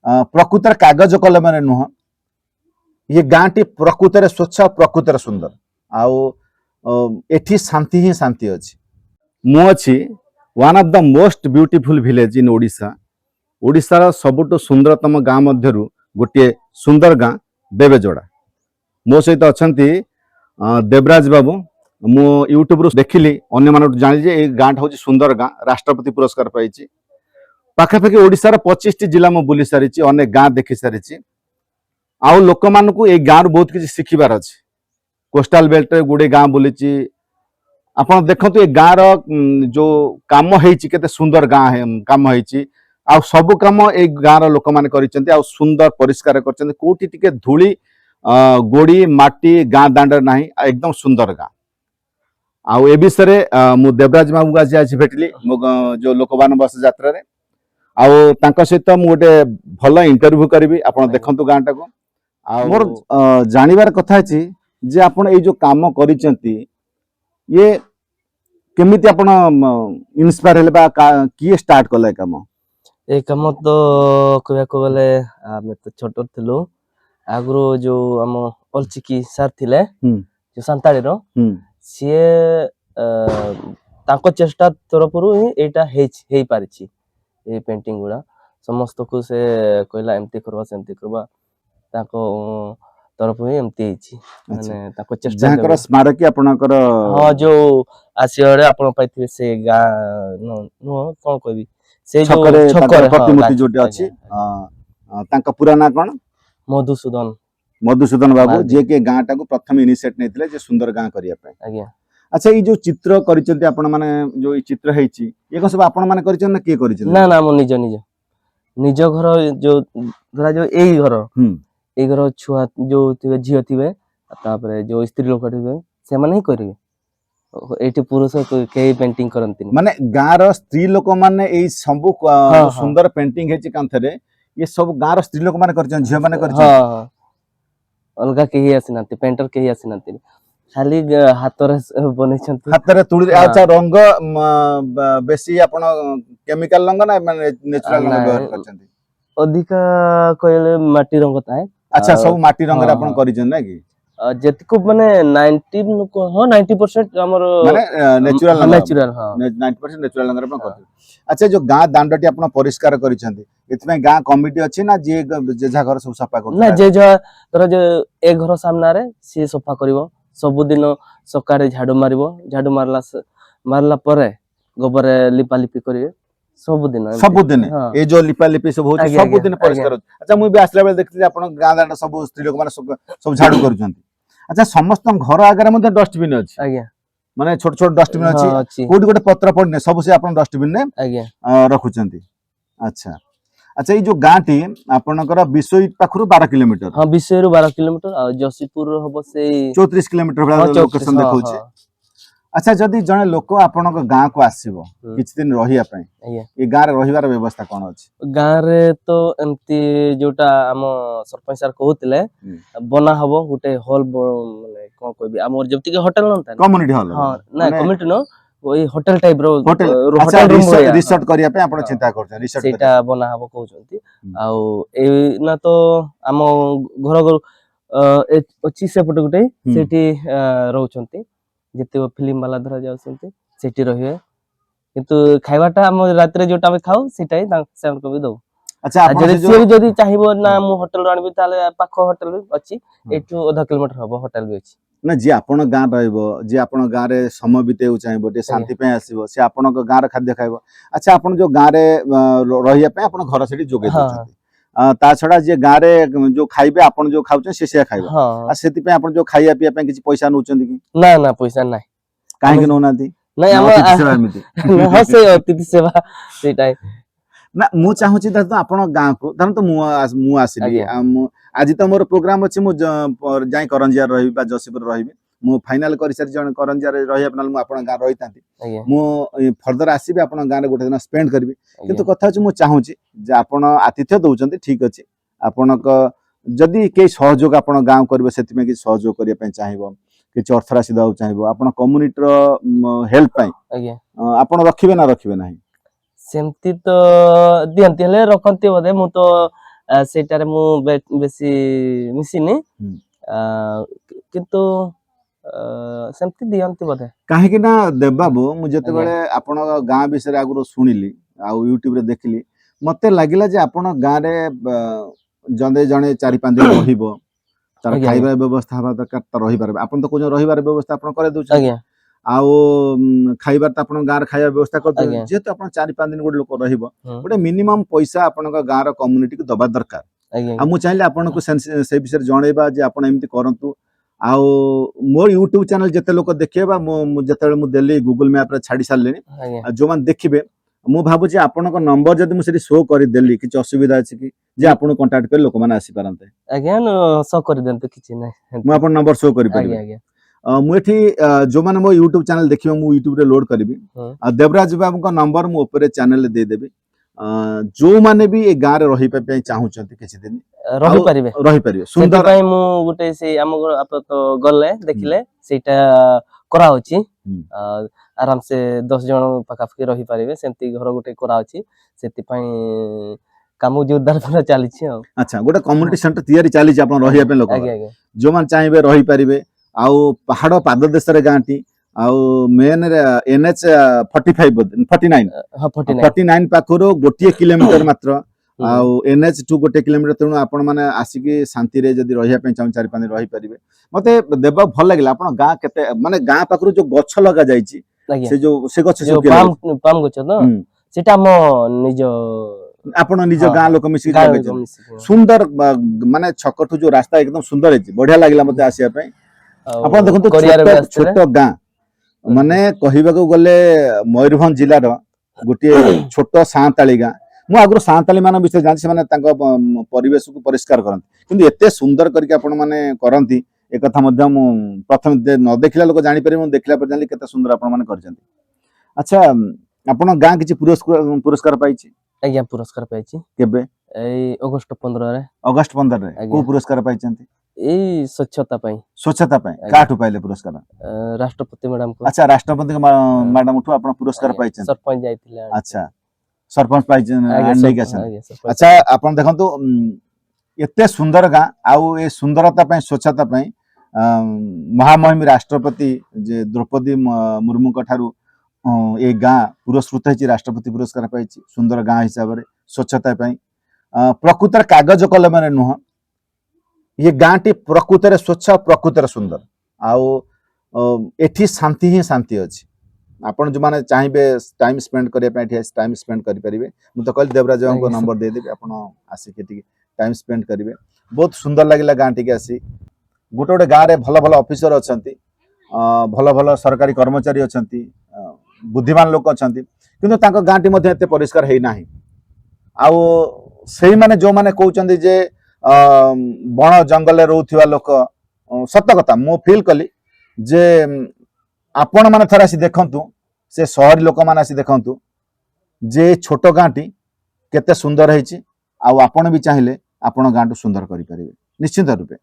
प्रकृतर कागज कलम नुह ये गाँ टी प्रकृतर स्वच्छ प्रकृतर सुंदर आठी शांति ही शांति अच्छी मु अच्छी one of the most beautiful village in Odisha ओडिशार सबुठ सुंदरतम गाँ मध्यरु गोटे सुंदर गाँ बेबेजोड़ा मो सहित अच्छा देवराज बाबू मु यूट्यूब रु देखिली अन्य मान जानी ये गाँटा हूँ सुंदर गाँ राष्ट्रपति पुरस्कार पाई पाखापाखि ओडिशार 25 टी जिला मुझे बुली सारी अनेक गाँ देखी सारी आउ लोक मानू ये गाँव बहुत किसी शिखबार अच्छे कोस्टाल बेल्ट गुड़े गाँ बुली आप देखु ये गाँव रो कम होते सुंदर गाँ कम होती आ सबु कम ए गाँव लोक मैंने सुंदर परिष्कार कौटी टिके धूली गोड़ी माटी गाँ दांड ना एकदम सुंदर गाँ आउ ए विषय मु देवराज बाबू आज भेटली जो लोकवान बस यात्रा रे आउ सहित मु गोटे भल इंटरव्यू करी आप देखु गाँ टा को मोर जानवर कथा जे आपण ए जो काम करिसेंती ये केमिति आपण इंस्पायर हेले बा किए स्टार्ट कले काम ए काम तो कहया को गले आमे तो छोटो थिलु आगरो जो हम अलचिकी सर थिले जो संताड़ी रो सिए ताको चेष्टा तरफरु एटा हेई पारिछि ए पेंटिंग गुडा समस्त को से कहला एमती करबा सेमती करबा ताको तरफ ही एमती हिची माने ताको चेष्टा जहाकर स्मारकी आपनकर हां जो आसियरे आपन पाइथिबे से गा नो कोन कहबी से जो छकर प्रतिमूर्ति जोटे अछि तांका पूरा ना कोन मधुसूदन बाबू जे के गाँटा को प्रथम इनिशिएट नेथिले जे सुंदर गाँ करिया पे आज्ञा अच्छा ये जो चित्र करिसेंती आपण माने जो चित्र हेची ये को सब आपण माने करिसेन ना के करिसेन ना ना मो निज घर जो धरा जो एई घर छुआ जो थिबे झियो थिबे तापर जो स्त्री लोक थिबे से माने ही करिवे एठी पुरुष के पेंटिंग करंती माने गाँ रो स्त्री लोक माने एई सब सुंदर पेंटिंग हेची कांथरे ये सब गाँ रो स्त्री लोक माने करछन झियो माने करछन हां अलगा केही आसिनांती पेंटर केही आसिनांती खाली हातरे बनेछंती हातरे तुड़ी अच्छा रंग बेसी आपण केमिकल रंग ना माने नेचुरल रंग व्यवहार करछंती अधिका कहले माटी रंग ताए अच्छा सब माटी रंग रे आपण करिछन ना कि जेतिको माने 90 नको हां 90% हमर माने नेचुरल हां 90% नेचुरल रंग रे आपण करछन अच्छा जो गाँ दांडटी आपण परिष्कार करिछंती इतमे गाँ कमिटी अछि ना जे जेझा घर सब सफा कर ना जेझा तोरा जे एक घर सामना रे से सफा करिवो सब दिन सकारे झाड़ू झाड़ू मारला परे गोबर लिपा लिपि करिवे सब दिन ए जो लिपा लिपि सब हो सब दिन परिष्कार अच्छा मुई भी आसला बेले देखथि आपण गाँ दांड सब स्त्री लोक माने सब झाड़ू करूछंती अच्छा समस्त घर आगे मध्ये डस्टबिन अछि आज्ञा माने छोट छोट डस्टबिन अछि कोडी गोटे पत्र पड़ने सब से आपण डस्टबिन ने आज्ञा रखुछंती अच्छा अच्छा ये जो गाँटी आपनकर विषय पाखरु 12 किलोमीटर हां विषय रु 12 किलोमीटर आ जसीपुर होबो से 34 किलोमीटर लोकेशन देखौछि अच्छा जदी जने लोक आपनक गाँ को आसीबो किछ दिन रहिया पय ए गाँ रे रहिवार व्यवस्था कोन अछि गाँ रे तो एमती जोटा हम सरपंच सर कहउतले बना हबो गुटे हॉल माने कोन कहबी हमर जबति के होटल नता कम्युनिटी हॉल हां ना कम्युनिटी नो ओई होटल टाइप रो होटल रूम रिसोर्ट करिया पे आपण चिंता करछन रिसोर्ट सेटा बना हबो कहउचंती आउ ए ना तो हम घर घर अछि सेपट गुटे सेठी रहउचंती जेते फिल्म वाला धरा जाउसंती सेठी रहिए किंतु खाइबाटा हम रात रे जोटा हम खाऊ सेटाई सेम को भी दो अच्छा जदी चाहिबो ना मु होटल राणबी ताले पाखो होटल भी अछि एठू आधा किलोमीटर हबो होटल भी अछि ना जे आपण गाँ रहइबो जे आपण गाँ रे समय बितेउ चाहिबो ते शांति पे आसीबो से आपण गाँ रे खाद्य खाइबो अच्छा आपण जो गाँ रे रहिया पे आपण घर सेठी जोगे दोछंती ता छडा जे गाँ रे जो खाइबे आपण जो खाउछ से खाइबो आ सेति पे आपण जो खाइया पिया पे किछ पैसा नउचंती कि ना ना पैसा नै काहे कि नउनाती नै हम अतिथि सेवा एमिति हां से अतिथि सेवा सेटाई ना मु चाहूची त आपण गाँ को धरन तो मु आसिली आज तो मोर प्रोग्राम अछि मु जाई करंजिया रहिबी बा जसीपुर रहिबी मु फाइनल करि सर जण करंजिया रहि अपना मु आपण गाँ रहितांती मु फर्दर आसीबी आपण गाँ रे गोटे दिन स्पेंड करबी किंतु कथा अछि मु चाहूची जे आपण आतिथ्य दउचंती ठीक अछि आपणक जदि के सहयोग आपण गाँ करबे सेति में कि सहयोग करिया पे चाहिबो कि अर्थ राशि दउ चाहिबो आपण कम्युनिटी रो हेल्प पई आपण रखिबे ना रखिबे नाही सेमती तो दियंती हले रखंती बदे मु तो ସେଇଟାରେ ମୁଁ ବେଶୀ ମିଶିନି ହୁଁ। କିନ୍ତୁ ସେମିତି ଦିଅନ୍ତି ବୋଧେ। କାହିଁକି ନା ଦେବବାବୁ ମୁଁ ଯେତେବେଳେ ଆପଣଙ୍କ ଗାଁ ବିଷୟରେ ଆଗରୁ ଶୁଣିଲି ଆଉ ୟୁଟ୍ୟୁବରେ ଦେଖିଲି ମତେ ଲାଗିଲା ଯେ ଆପଣ ଗାଁରେ ଜଣେ ଜଣେ 4-5 ଦିନ ରହିବ ତାର ଆଜ୍ଞା ଖାଇବା ବ୍ୟବସ୍ଥା ହବା ଦରକାର ତ ରହିପାରିବେ ଆପଣ ତ କହୁଛନ୍ତି ରହିବାର ବ୍ୟବସ୍ଥା ଆପଣ କରେଇ ଦଉଛନ୍ତି ଆଜ୍ଞା ଆଉ ଖାଇବାର ତ ଆପଣ ଗାଁରେ ଖାଇବା ବ୍ୟବସ୍ଥା କରିଦେବେ ଆଜ୍ଞା ଯେହେତୁ ଆପଣ 4-5 ଦିନ ଗୋଟେ ଲୋକ ରହିବ ହୁଁ ଗୋଟେ ମିନିମମ୍ ପଇସା ଆପଣଙ୍କ ଗାଁର କମ୍ୟୁନିଟିକୁ ଦବା ଦରକାର ଆଜ୍ଞା ଆଉ ମୁଁ ଚାହିଁଲେ ଆପଣଙ୍କୁ ସେ ବିଷୟରେ ଜଣେଇବା ଯେ ଆପଣ ଏମିତି କରନ୍ତୁ ଆଉ ମୋ ୟୁଟ୍ୟୁବ ଚ୍ୟାନେଲ ଯେତେ ଲୋକ ଦେଖିବେ ବା ମୁଁ ଯେତେବେଳେ ମୁଁ ଦେଲି ଗୁଗଲ ମ୍ୟାପରେ ଛାଡି ସାରିଲିଣି ଆଜ୍ଞା ଆଉ ଯୋଉମାନେ ଦେଖିବେ ମୁଁ ଭାବୁଛି ଆପଣଙ୍କ ନମ୍ବର ଯଦି ମୁଁ ସେଠି ଶୋ କରିଦେଲି କିଛି ଅସୁବିଧା ଅଛି କି ଯେ ଆପଣଙ୍କୁ କଣ୍ଟାକ୍ଟ କରି ଲୋକମାନେ ଆସିପାରନ୍ତେ ଆଜ୍ଞା ସହ କରିଦିଅନ୍ତୁ କିଛି ନାହିଁ ମୁଁ ଆପଣଙ୍କ ନମ୍ବର ଶୋ କରିପାରିବି ଆଜ୍ଞା ଆଜ୍ଞା ମୁଁ ଏଠି ଯୋଉମାନେ ମୋ ୟୁଟ୍ୟୁବ ଚ୍ୟାନେଲ ଦେଖିବେ ମୁଁ ୟୁଟ୍ୟୁବରେ ଲୋଡ କରିବି ହୁଁ ଆଉ ଦେବରାଜ ବାବୁଙ୍କ ନମ୍ବର ମୁଁ ଉପରେ ଚ୍ୟାନେଲରେ ଦେଇଦେବି ଯୋଉମାନେ ବି ଏ ଗାଁରେ ରହିବା ପାଇଁ ଚାହୁଁଛନ୍ତି କିଛି ଦିନ ଆଉ ରହିପାରିବେ ରହିପାରିବେ ସୁନ୍ଦର ସେଥିପାଇଁ ମୁଁ ଗୋଟେ ସେଇ ଆମ ଘର ଆପଣ ତ ଗଲେ ଦେଖିଲେ ସେଇଟା କରାହଉଛି ହୁଁ। ଆରାମସେ 10 ଜଣ ପାଖାପାଖି ରହିପାରିବେ ସେମିତି ଘର ଗୋଟେ କରାହଉଛି ସେଥିପାଇଁ କାମ ଜୋରଦାର ପୁରା ଚାଲିଛି ଆଉ ଆଚ୍ଛା ଗୋଟେ କମ୍ୟୁନିଟି ସେଣ୍ଟର ତିଆରି ଚାଲିଛି ଆପଣ ରହିବା ପାଇଁ ଲୋକ ଆଜ୍ଞା ଆଜ୍ଞା ଯୋଉମାନେ ଚାହିଁବେ ରହିପାରିବେ ଆଉ ପାହାଡ ପାଦ ଦେଶରେ ଗାଁଟି ଆଉ ମେନ୍ NH 49 ହଁ 49 49 ପାଖରୁ ଗୋଟିଏ କିଲୋମିଟର ମାତ୍ର ଆଉ NH ଠୁ 1 କିଲୋମିଟର ତେଣୁ ଆପଣ ମାନେ ଆସିକି ଶାନ୍ତିରେ ଯଦି ରହିବା ପାଇଁ ଚାହୁଁ 4-5 ଦିନ ରହିପାରିବେ ମତେ ଦେବାକୁ ଭଲ ଲାଗିଲା ଆପଣ ଗାଁ କେତେ ମାନେ ଗାଁ ପାଖରୁ ଯୋଉ ଗଛ ଲଗା ଯାଇଛି ଆଜ୍ଞା ସେ ଗଛ ସବୁ ଯୋଉ କିଏ ଲଗେଇଛି? ପାମ୍ ଗଛ ତ ହୁଁ। ସେଇଟା ଆମ ନିଜ ଆପଣ ନିଜ ହଁ ଗାଁ ହଁ ଲୋକ ମିଶିକି ଗାଁ ଲୋକ ଲଗେଇଛନ୍ତି ମିଶିକି ସୁନ୍ଦର ମାନେ ଛକଠୁ ଯୋଉ ରାସ୍ତା ଏକଦମ ସୁନ୍ଦର ହେଇଛି ବଢିଆ ଲାଗିଲା ମତେ ଆସିବା ପାଇଁ ଆଉ ଆପଣ ଦେଖନ୍ତୁ କୋରିଆରେ ଛୋଟ ବି ଆସିଥିଲେ ଛୋଟ ଗାଁ ମାନେ କହିବାକୁ ଗଲେ ମୟୂରଭଞ୍ଜ ଜିଲ୍ଲାର ଗୋଟିଏ ଛୋଟ ସାନ୍ତାଳୀ ଗାଁ ମୁଁ ଆଗରୁ ସାନ୍ତାଳୀ ମାନଙ୍କ ବିଷୟରେ ଜାଣିଛି ସେମାନେ ତାଙ୍କ ପରିବେଶକୁ ପରିଷ୍କାର କରନ୍ତି କିନ୍ତୁ ଏତେ ସୁନ୍ଦର କରିକି ଆପଣ ମାନେ କରନ୍ତି ଏ କଥା ମଧ୍ୟ ମୁଁ ପ୍ରଥମେ ନ ଦେଖିଲା ଲୋକ ଜାଣିପାରିବେ ମୁଁ ଦେଖିଲା ପରେ ଜାଣିଲି କେତେ ସୁନ୍ଦର ଆପଣ ମାନେ କରିଛନ୍ତି ଆଚ୍ଛା ଆପଣ ଗାଁ କିଛି ପୁରସ୍କାର ପାଇଛି ଆଜ୍ଞା ପୁରସ୍କାର ପାଇଛି କେବେ ଏଇ ଅଗଷ୍ଟ 15ରେ ଅଗଷ୍ଟ 15ରେ ଆଜ୍ଞା କୋଉ ପୁରସ୍କାର ପାଇଛନ୍ତି ଏଇ ସ୍ୱଚ୍ଛତା ପାଇଁ ସ୍ୱଚ୍ଛତା ପାଇଁ ଆଜ୍ଞା। କାହାଠୁ ପାଇଲେ ପୁରସ୍କାର ରାଷ୍ଟ୍ରପତି ମ୍ୟାଡାମକୁ ଆଚ୍ଛା ରାଷ୍ଟ୍ରପତିଙ୍କ ମ୍ୟାଡାମଠୁ ଆପଣ ପୁରସ୍କାର ଆଜ୍ଞା ପାଇଛନ୍ତି ସରପଞ୍ଚ ଯାଇଥିଲେ ଆଚ୍ଛା ସରପଞ୍ଚ ପାଇଛନ୍ତି ଆଜ୍ଞା ନେଇକି ଆସନ୍ତି ଆଜ୍ଞା ସରପଞ୍ଚ ଆଚ୍ଛା ଆପଣ ଦେଖନ୍ତୁ ଏତେ ସୁନ୍ଦର ଗାଁ ଆଉ ଏ ସୁନ୍ଦରତା ପାଇଁ ସ୍ୱଚ୍ଛତା ପାଇଁ ମହାମହିମ ରାଷ୍ଟ୍ରପତି ଯେ ଦ୍ରୌପଦୀ ମୁର୍ମୁଙ୍କ ଠାରୁ ଏ ଗାଁ ପୁରସ୍କୃତ ହେଇଛି ରାଷ୍ଟ୍ରପତି ପୁରସ୍କାର ପାଇଛି ସୁନ୍ଦର ଗାଁ ହିସାବରେ ସ୍ୱଚ୍ଛତା ପାଇଁ ପ୍ରକୃତରେ କାଗଜ କଲମରେ ନୁହଁ ये गाँटी प्रकृतर स्वच्छ प्रकृतर सुंदर आउ एठी शांति ही शांति अच्छी आपण जो माने चाहिए टाइम स्पेंड करने टाइम स्पेंड करेंगे मुझे तो कहली देवराज को आଜ୍ଞା नंबर देदेवी आप आसिक टाइम स्पेंड करेंगे बहुत सुंदर लगे गाँ टी आसी गोटे गोटे गाँव में भल भल ऑफिसर अच्छा भल भल सरकारी कर्मचारी अच्छा बुद्धिमान लोक अच्छा किंतु गाँ टी एत परिष्कार है ना आउ से माने जो माने कहते जे बण जंगल रोथुवा लोक सत कथा मु फील कली जे आपण माने थरे आसी देखंतु से शहरी लोक माने आसी देखंतु जे छोट गाँटी केते सुंदर होईची आ आपण भी चाहिए आपण गाँटू सुंदर करि परिबे निश्चित रूपे।